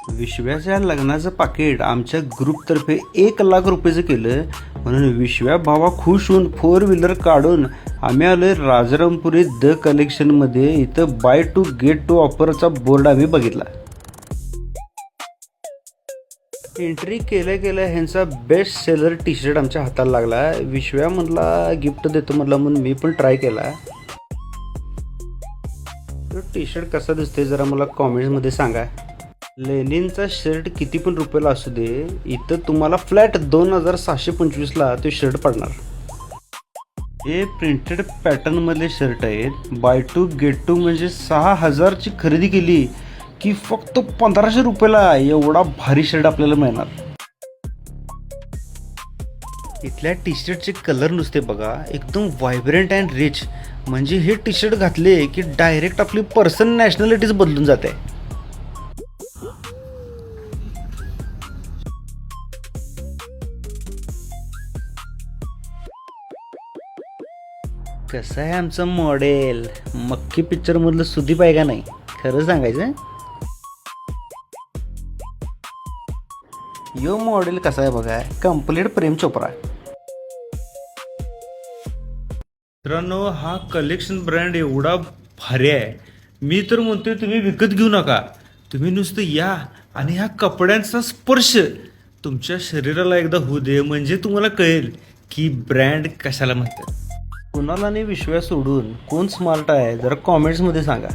विश्व्याच्या लग्नाचं पाकिट आमच्या ग्रुपतर्फे 1,00,000 रुपयाचं केलं म्हणून विश्व्या भावा खुश होऊन 4 व्हीलर काढून आम्ही आलोय राजारामपुरी द कलेक्शनमध्ये. इथं बाय टू गेट टू ऑफरचा बोर्ड आम्ही बघितला. एंट्री केल्या केल्या ह्यांचा बेस्ट सेलर टी शर्ट आमच्या हाताला लागला. विश्व्या म्हणला गिफ्ट देतो म्हटला म्हणून मी पण ट्राय केला. तो टी शर्ट कसा दिसतोय जरा मला कॉमेंट्समध्ये सांगा. लेनिनचा शर्ट किती पण रुपयाला असू दे, इथं तुम्हाला फ्लॅट 2,725ला तो शर्ट पडणार. हे प्रिंटेड पॅटर्नमधले शर्ट आहेत. बाय टू गेट टू म्हणजे 6,000ची खरेदी केली की फक्त 1,500 रुपयाला एवढा भारी शर्ट आपल्याला मिळणार. इथल्या टी शर्टचे कलर नुसते बघा, एकदम व्हायब्रंट अँड रिच. म्हणजे हे टी शर्ट घातले की डायरेक्ट आपली पर्सन नॅशनॅलिटीज बदलून जाते. कसं आहे आमचं मॉडेल, मक्की पिक्चर मधलं सुदीप आहे का नाही, खरं सांगायचं. यो मॉडेल कसा आहे बघा, कंप्लीट प्रेम चोप्रा. मित्रांनो, हा कलेक्शन ब्रँड एवढा भारी आहे, मी तर म्हणतोय तुम्ही विकत घेऊ नका. तुम्ही नुसतं या आणि ह्या कपड्यांचा स्पर्श तुमच्या शरीराला एकदा होऊ दे, म्हणजे तुम्हाला कळेल की ब्रँड कशाला म्हणतात. कुणाला नाही विश्वास सोडून कोण स्मार्ट आहे जरा कॉमेंट्समध्ये सांगा.